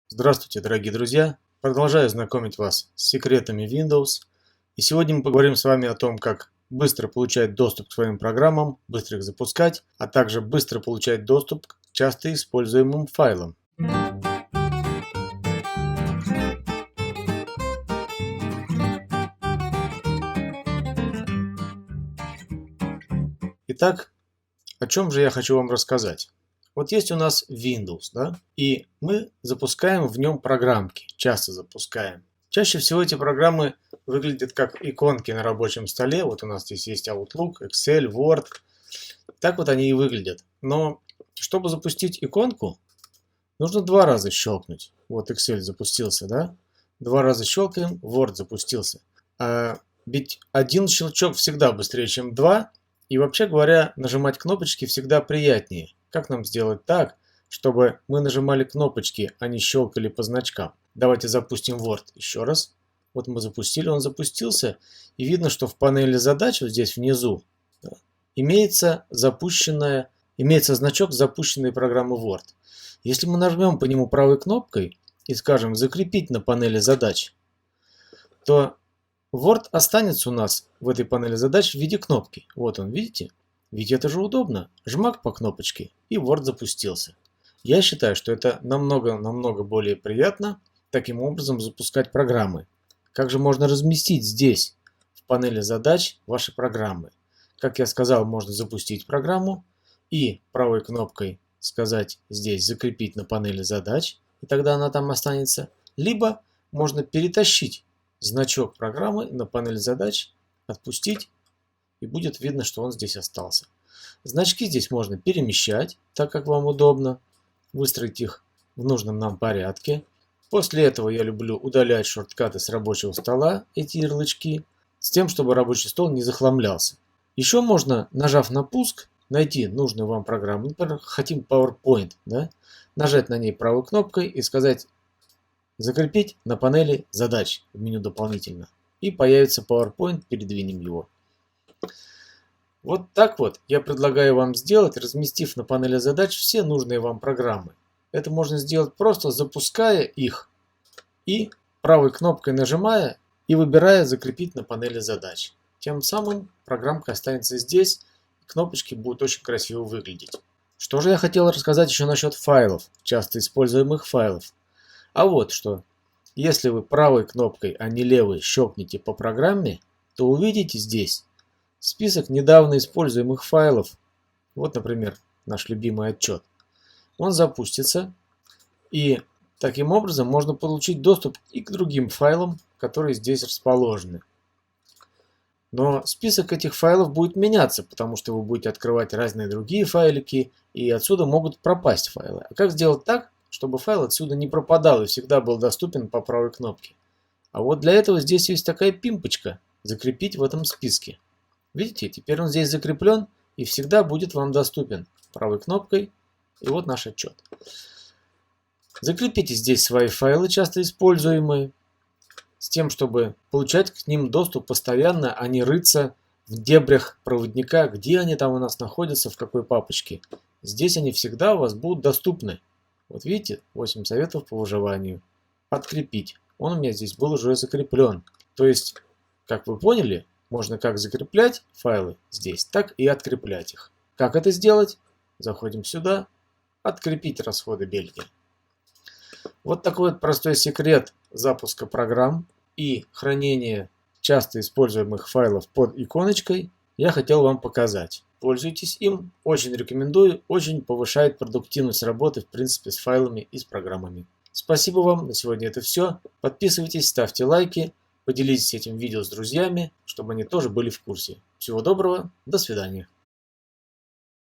Здравствуйте, дорогие друзья! Продолжаю знакомить вас с секретами Windows. И сегодня мы поговорим с вами о том, как быстро получать доступ к своим программам, быстро их запускать, а также быстро получать доступ к часто используемым файлам. Итак, о чем же я хочу вам рассказать? Вот есть у нас Windows, да, и мы запускаем в нем программки, часто запускаем. Чаще всего эти программы выглядят как иконки на рабочем столе. Вот у нас здесь есть Outlook, Excel, Word. Так вот они и выглядят. Но чтобы запустить иконку, нужно два раза щелкнуть. Вот Excel запустился, да? Два раза щелкаем, Word запустился. Ведь один щелчок всегда быстрее, чем два. И вообще говоря, нажимать кнопочки всегда приятнее. Как нам сделать так, чтобы мы нажимали кнопочки, а не щелкали по значкам? Давайте запустим Word еще раз. Вот мы запустили, он запустился. И видно, что в панели задач, вот здесь внизу, да, имеется значок запущенной программы Word. Если мы нажмем по нему правой кнопкой и скажем «Закрепить на панели задач», то Word останется у нас в этой панели задач в виде кнопки. Вот он, видите? Ведь это же удобно. Жмак по кнопочке, и Word запустился. Я считаю, что это намного более приятно таким образом запускать программы. Как же можно разместить здесь, в панели задач, ваши программы? Как я сказал, можно запустить программу и правой кнопкой сказать здесь «Закрепить на панели задач», и тогда она там останется. Либо можно перетащить значок программы на панель задач, отпустить, и будет видно, что он здесь остался. Значки здесь можно перемещать, так как вам удобно, выстроить их в нужном нам порядке. После этого я люблю удалять шорткаты с рабочего стола, эти ярлычки, с тем, чтобы рабочий стол не захламлялся. Еще можно, нажав на пуск, найти нужную вам программу. Например, хотим PowerPoint, да? Нажать на ней правой кнопкой и сказать «Закрепить на панели задач» в меню дополнительно. И появится PowerPoint, передвинем его. Вот так вот я предлагаю вам сделать, разместив на панели задач все нужные вам программы. Это можно сделать просто запуская их и правой кнопкой нажимая и выбирая «Закрепить на панели задач». Тем самым программка останется здесь, и кнопочки будут очень красиво выглядеть. Что же я хотел рассказать еще насчет файлов, часто используемых файлов. А вот что, если вы правой кнопкой, а не левой, щелкнете по программе, то увидите здесь список недавно используемых файлов. Вот, например, наш любимый отчет. Он запустится, и таким образом можно получить доступ и к другим файлам, которые здесь расположены. Но список этих файлов будет меняться, потому что вы будете открывать разные другие файлики, и отсюда могут пропасть файлы. А как сделать так, чтобы файл отсюда не пропадал и всегда был доступен по правой кнопке? А вот для этого здесь есть такая пимпочка «Закрепить в этом списке». Видите, теперь он здесь закреплен и всегда будет вам доступен правой кнопкой. И вот наш отчет. Закрепите здесь свои файлы, часто используемые, с тем, чтобы получать к ним доступ постоянно, а не рыться в дебрях проводника, где они там у нас находятся, в какой папочке. Здесь они всегда у вас будут доступны. Вот видите, 8 советов по выживанию. Открепить. Он у меня здесь был уже закреплен. То есть, как вы поняли, можно как закреплять файлы здесь, так и откреплять их. Как это сделать? Заходим сюда. Открепить расходы Бельгии. Вот такой вот простой секрет запуска программ и хранения часто используемых файлов под иконочкой я хотел вам показать. Пользуйтесь им, очень рекомендую, очень повышает продуктивность работы в принципе с файлами и с программами. Спасибо вам, на сегодня это все. Подписывайтесь, ставьте лайки, поделитесь этим видео с друзьями, чтобы они тоже были в курсе. Всего доброго, до свидания.